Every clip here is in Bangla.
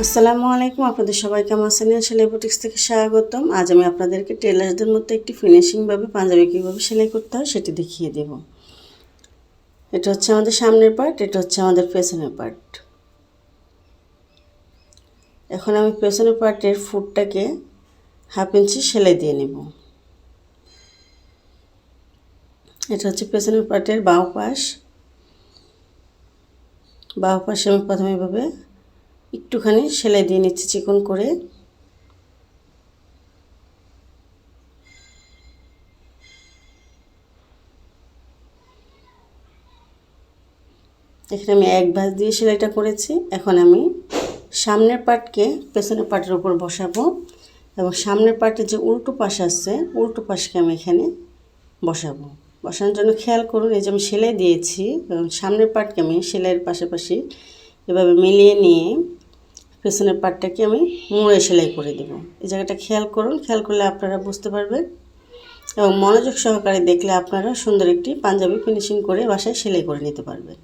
আসসালামু আলাইকুম, আপনাদের সবাইকে আমার চ্যানেল সেলাই বুটিক্স থেকে স্বাগতম। আজ আমি আপনাদেরকে টেলার্সদের মধ্যে একটি ফিনিশিংভাবে পাঞ্জাবি কীভাবে সেলাই করতে হয় সেটি দেখিয়ে দেব। এটা হচ্ছে আমাদের সামনের পার্ট, এটা হচ্ছে আমাদের পেছনের পার্ট। এখন আমি পেছনের পার্টের ফুটটাকে 1/2 ইঞ্চি সেলাই দিয়ে নেব। এটা হচ্ছে পেছনের পার্টের বাঁ পাশে আমি প্রথমে এভাবে একটুখানি সেলাই দিয়ে নিচ্ছি চিকন করে। এখানে আমি এক ভাঁজ দিয়ে সেলাইটা করেছি। এখন আমি সামনের পার্টকে পেছনের পার্টের উপর বসাবো এবং সামনের পার্টের যে উল্টো পাশ আছে উল্টো পাশকে আমি এখানে বসাবো। বসানোর জন্য খেয়াল করুন, এই যে আমি সেলাই দিয়েছি এবং সামনের পার্টকে আমি সেলাইয়ের পাশাপাশি এভাবে মিলিয়ে নিয়ে পেছনের পার্টটাকে আমি মুড়ে সেলাই করে দেব। এই জায়গাটা খেয়াল করুন, খেয়াল করলে আপনারা বুঝতে পারবেন এবং মনোযোগ সহকারে দেখলে আপনারা সুন্দর একটি পাঞ্জাবি ফিনিশিং করে বাসায় সেলাই করে নিতে পারবেন।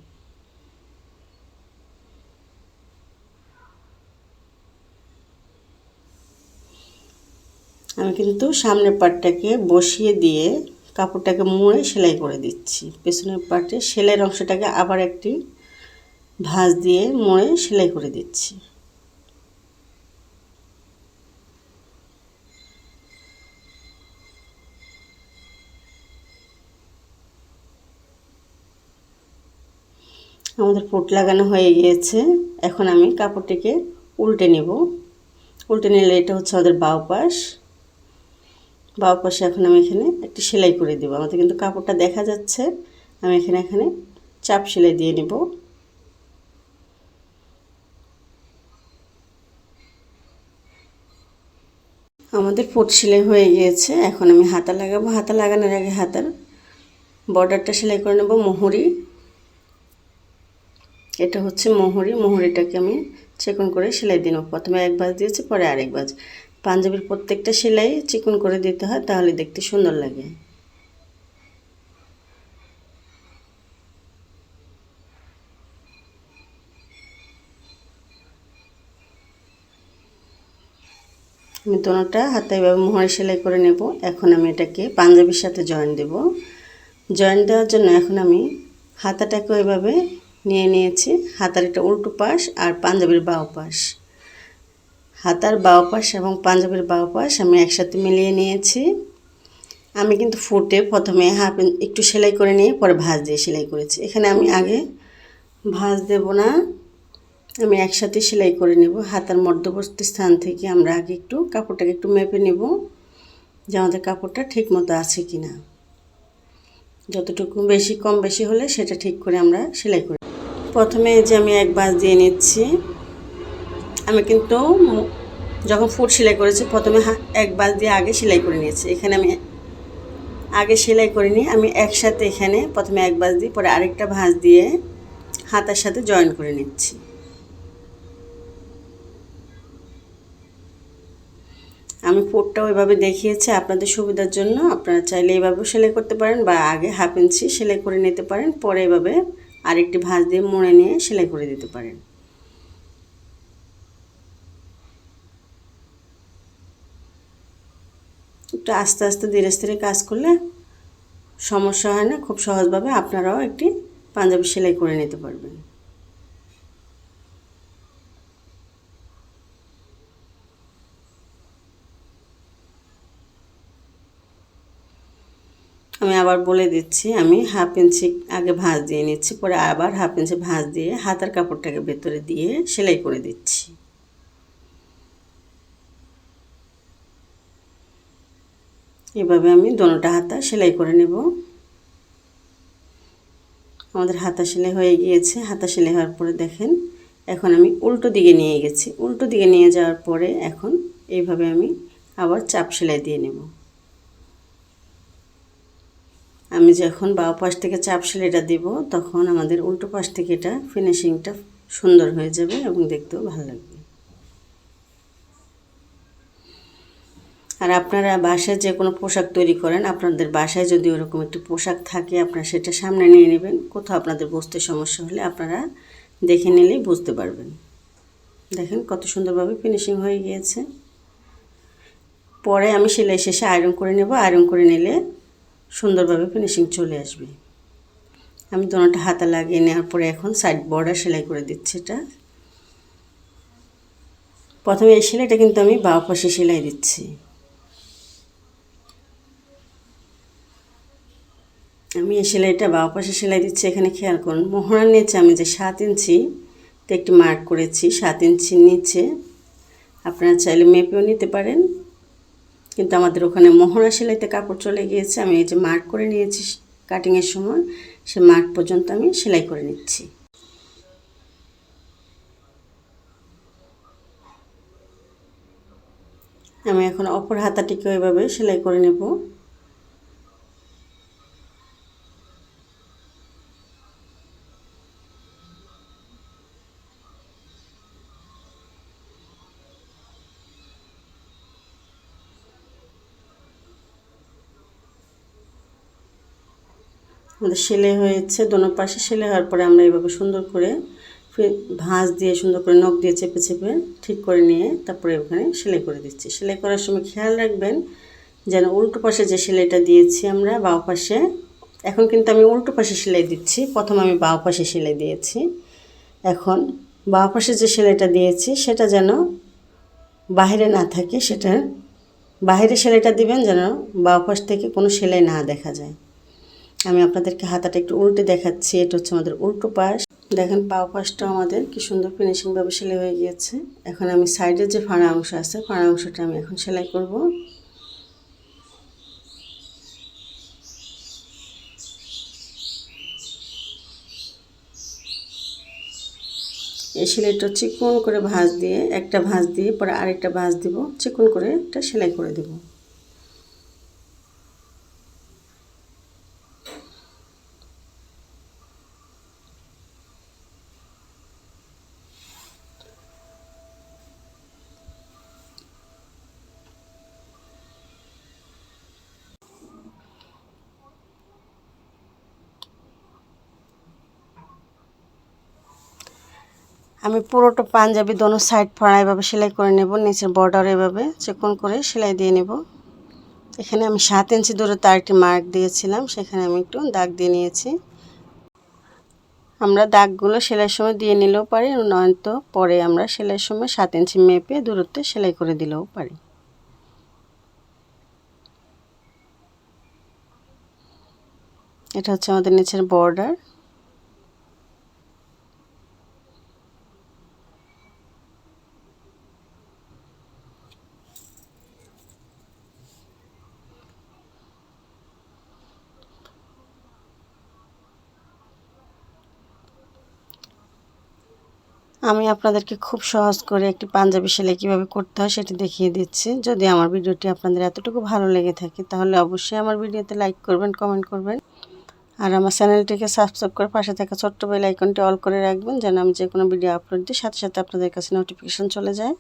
আমি কিন্তু সামনের পার্টটাকে বসিয়ে দিয়ে কাপড়টাকে মুড়ে সেলাই করে দিচ্ছি। পেছনের পার্টে সেলাইয়ের অংশটাকে আবার একটি ভাঁজ দিয়ে মুড়ে সেলাই করে দিচ্ছি। আমাদের ফুট লাগানো হয়ে গিয়েছে। এখন আমি কাপড়টিকে উল্টে নেব। উল্টে নিলে এটা হচ্ছে আমাদের বাঁ পাশে এখন আমি এখানে একটি সেলাই করে দেব। আমাদের কিন্তু কাপড়টা দেখা যাচ্ছে। আমি এখানে চাপ সেলাই দিয়ে নেব। আমাদের ফুট সেলাই হয়ে গিয়েছে। এখন আমি হাতা লাগাবো। হাতা লাগানোর আগে হাতার বর্ডারটা সেলাই করে নেব। মোহরি, এটা হচ্ছে মোহরিটাকে আমি চিকন করে সেলাই দিয়ে নেব। প্রথমে এক ভাঁজ দিয়েছি, পরে আরেক ভাঁজ। পাঞ্জাবির প্রত্যেকটা সেলাই চিকন করে দিতে হয়, তাহলে দেখতে সুন্দর লাগে। আমি দোনোটা হাতে এভাবে মোহরি সেলাই করে নেব। এখন আমি এটাকে পাঞ্জাবির সাথে জয়েন দেব। জয়েন দেওয়ার জন্য এখন আমি হাতাটাকে এভাবে নিয়ে নিয়েছি। হাতার এটা উল্টো পাশ আর পাঞ্জাবির বাঁ পাশ। হাতার বাঁ পাশ এবং পাঞ্জাবির বাঁ পাশ আমি একসাথে মিলিয়ে নিয়েছি। আমি কিন্তু ফুটে প্রথমে একটু সেলাই করে নিয়ে পরে ভাঁজ দিয়ে সেলাই করেছি। এখানে আমি আগে ভাঁজ দেব না, আমি একসাথে সেলাই করে নেব। হাতার মধ্যবর্তী স্থান থেকে আমরা আগে একটু কাপড়টাকে একটু মেপে নেব যে আমাদের কাপড়টা ঠিক মতো আছে কি না। যতটুকু কম বেশি হলে সেটা ঠিক করে আমরা সেলাই করি। প্রথমে যে আমি এক ভাঁজ দিয়ে নিচ্ছি। আমি কিন্তু যখন ফুট সেলাই করেছি প্রথমে এক ভাঁজ দিয়ে আগে সেলাই করে নিয়েছি। এখানে আমি আগে সেলাই করে নিই। আমি একসাথে এখানে প্রথমে এক ভাঁজ দিই, পরে আরেকটা ভাঁজ দিয়ে হাতার সাথে জয়েন করে নিচ্ছি। আমি ফুটটাও এভাবে দেখিয়েছি আপনাদের সুবিধার জন্য। আপনারা চাইলে এইভাবেও সেলাই করতে পারেন বা আগে 1/2 ইঞ্চি সেলাই করে নিতে পারেন, পরে এভাবে আরেকটি ভাঁজ দিয়ে মুড়ে নিয়ে সেলাই করে দিতে পারেন। একটু আস্তে আস্তে ধীরে ধীরে কাজ করলে সমস্যা হয় না। খুব সহজভাবে আপনারাও একটি পাঞ্জাবি সেলাই করে নিতে পারবেন। আমি আবার বলে দিচ্ছি, আমি 1/2 ইঞ্চি আগে ভাঁজ দিয়ে নিচ্ছি, পরে আবার 1/2 ইঞ্চি ভাঁজ দিয়ে হাতার কাপড়টাকে ভেতরে দিয়ে সেলাই করে দিচ্ছি। এভাবে আমি দোনোটা হাতা সেলাই করে নেব। আমাদের হাতা সেলাই হয়ে গিয়েছে। হাতা সেলাই হওয়ার পরে দেখেন এখন আমি উল্টো দিকে নিয়ে গেছি। উল্টো দিকে নিয়ে যাওয়ার পরে এখন এইভাবে আমি আবার চাপ সেলাই দিয়ে নেব। আমি যখন বাঁ পাশ থেকে চাপ সেলাইটা দিব তখন আমাদের উল্টো পাশ থেকে এটা ফিনিশিংটা সুন্দর হয়ে যাবে এবং দেখতেও ভালো লাগবে। আর আপনারা বাসায় যে কোনো পোশাক তৈরি করেন, আপনাদের বাসায় যদি ওরকম একটি পোশাক থাকে আপনারা সেটা সামনে নিয়ে নেবেন। কোথাও আপনাদের বুঝতে সমস্যা হলে আপনারা দেখে নিলেই বুঝতে পারবেন। দেখেন কত সুন্দরভাবে ফিনিশিং হয়ে গিয়েছে। পরে আমি সেলাই শেষে আয়রন করে নেব, আয়রন করে নিলে সুন্দরভাবে ফিনিশিং চলে আসবে। আমি দোনোটা হাতা লাগিয়ে নেওয়ার পরে এখন সাইড বর্ডার সেলাই করে দিচ্ছি। এটা প্রথমে এই সেলাইটা কিন্তু আমি বাঁ পাশে সেলাই দিচ্ছি। আমি এই সেলাইটা বাঁ পাশে সেলাই দিচ্ছি। এখানে খেয়াল করুন, মোহরার নিচে আমি যে 7 ইঞ্চি একটি মার্ক করেছি, 7 ইঞ্চির নিচে আপনারা চাইলে মেপেও নিতে পারেন, কিন্তু আমাদের ওখানে মোহরা সেলাইতে কাপড় চলে গিয়েছে। আমি এই যে মার্ক করে নিয়েছি কাটিংয়ের সময়, সে মার্ক পর্যন্ত আমি সেলাই করে নিচ্ছি। আমি এখন অপর হাতাটিকে এভাবে সেলাই করে নেব। আমাদের সেলাই হয়েছে, দোনো পাশে সেলাই হওয়ার পরে আমরা এইভাবে সুন্দর করে ভাঁজ দিয়ে সুন্দর করে নখ দিয়ে চেপে চেপে ঠিক করে নিয়ে তারপরে ওখানে সেলাই করে দিচ্ছি। সেলাই করার সময় খেয়াল রাখবেন যেন উল্টো পাশে যে সেলাইটা দিয়েছি আমরা বাঁ পাশে, এখন কিন্তু আমি উল্টো পাশে সেলাই দিচ্ছি। প্রথম আমি বাঁ পাশে সেলাই দিয়েছি, এখন বাঁ পাশে যে সেলাইটা দিয়েছি সেটা যেন বাইরে না থাকে, সেটা বাইরে সেলাইটা দিবেন যেন বাঁ পাশ থেকে কোনো সেলাই না দেখা যায়। আমি আপনাদেরকে হাতাটা একটু উল্টে দেখাচ্ছি। এটা হচ্ছে আমাদের উল্টো পাশ। দেখেন বাঁ পাশটা আমাদের কি সুন্দর ফিনিশিংভাবে সেলাই হয়ে গিয়েছে। এখন আমি সাইডের যে ফাড়া অংশ আছে, ফাড়া অংশটা আমি এখন সেলাই করব। এই সেলাইটা চিকন করে ভাঁজ দিয়ে, একটা ভাঁজ দিয়ে পরে আরেকটা ভাঁজ দিব, চিকন করে একটা সেলাই করে দেব। আমি পুরোটা পাঞ্জাবি দোনো সাইড ফাড়া এভাবে সেলাই করে নেব, নিচের বর্ডার এভাবে চিকন করে সেলাই দিয়ে নেব। এখানে আমি 7 ইঞ্চি দূরত্বে আরেকটি মার্ক দিয়েছিলাম, সেখানে আমি একটু দাগ দিয়ে নিয়েছি। আমরা দাগগুলো সেলাইয়ের সময় দিয়ে নিলেও পারি, নয়তো পরে আমরা সেলাইয়ের সময় 7 ইঞ্চি মেপে দূরত্বে সেলাই করে দিলেও পারি। এটা হচ্ছে আমাদের নিচের বর্ডার। আমি আপনাদেরকে খুব সহজ করে একটি পাঞ্জাবি সেলাই কীভাবে করতে হয় সেটি দেখিয়ে দিচ্ছি। যদি আমার ভিডিওটি আপনাদের এতটুকু ভালো লেগে থাকে তাহলে অবশ্যই আমার ভিডিওতে লাইক করবেন, কমেন্ট করবেন, আর আমার চ্যানেলটিকে সাবস্ক্রাইব করে পাশে থাকা ছোট্ট বেল আইকনটি অল করে রাখবেন যেন আমি যে কোনো ভিডিও আপলোড দিই সাথে সাথে আপনাদের কাছে নোটিফিকেশন চলে যায়।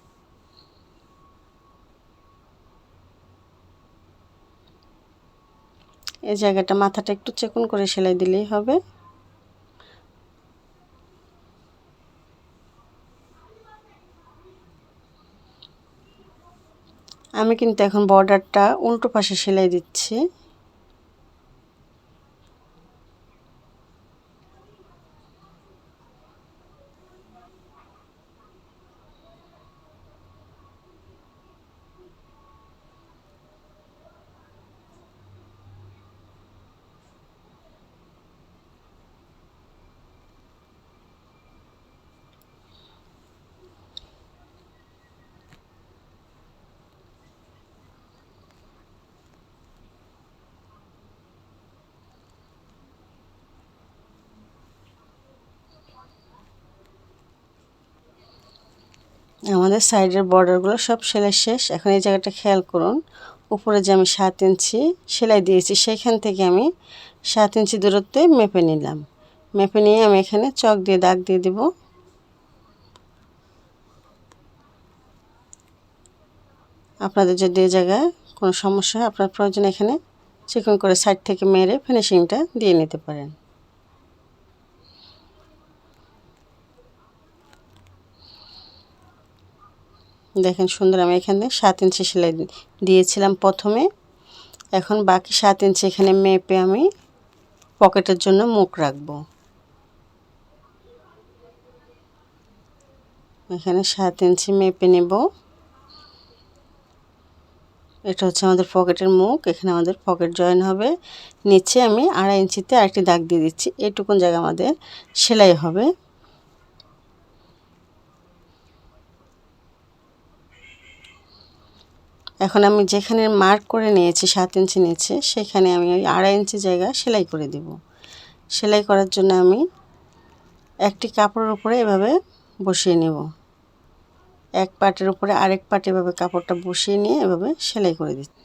এই জায়গাটা মাথাটা একটু চিকন করে সেলাই দিলেই হবে। আমি কিন্তু এখন বর্ডারটা উল্টো পাশে সেলাই দিচ্ছি। আমাদের সাইডের বর্ডারগুলো সব সেলাই শেষ। এখন এই জায়গাটা খেয়াল করুন, উপরে যে আমি 7 ইঞ্চি সেলাই দিয়েছি সেখান থেকে আমি 7 ইঞ্চি দূরত্বে মেপে নিলাম। মেপে নিয়ে আমি এখানে চক দিয়ে দাগ দিয়ে দেব। আপনাদের যদি এই জায়গায় কোনো সমস্যা হয় আপনার প্রয়োজন এখানে চিকন করে সাইড থেকে মেরে ফিনিশিংটা দিয়ে নিতে পারেন। দেখেন সুন্দর আমি এখানে 7 ইঞ্চি সেলাই দিয়েছিলাম প্রথমে। এখন বাকি 7 ইঞ্চি এখানে মেপে আমি পকেটের জন্য মুখ রাখবো। এখানে 7 ইঞ্চি মেপে নেব। এটা হচ্ছে আমাদের পকেটের মুখ। এখানে আমাদের পকেট জয়েন হবে। নিচে আমি 2.5 ইঞ্চিতে আরেকটি দাগ দিয়ে দিচ্ছি। এইটুকুন জায়গা আমাদের সেলাই হবে। এখন আমি যেখানে মার্ক করে নিয়েছি 7 ইঞ্চি নিচে, সেখানে আমি ওই 2.5 ইঞ্চি জায়গা সেলাই করে দেব। সেলাই করার জন্য আমি একটি কাপড়ের উপরে এভাবে বসিয়ে নেব। এক পাটের উপরে আরেক পাট এভাবে কাপড়টা বসিয়ে নিয়ে এভাবে সেলাই করে দিচ্ছি।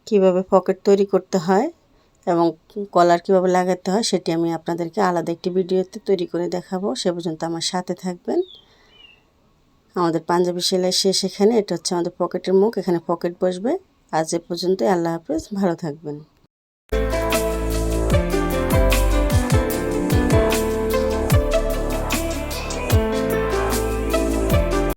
কীভাবে পকেট তৈরি করতে হয় এবং কলার কীভাবে লাগাতে হয় সেটি আমি আপনাদেরকে আলাদা একটি ভিডিওতে তৈরি করে দেখাবো। সে পর্যন্ত আমার সাথে থাকবেন। আমাদের পাঞ্জাবি সেলাই শেষ এখানে। এটা হচ্ছে আমাদের পকেটের মুখ। এখানে পকেট বসবে। আজ এ পর্যন্তই। আল্লাহ হাফেজ, ভালো থাকবেন।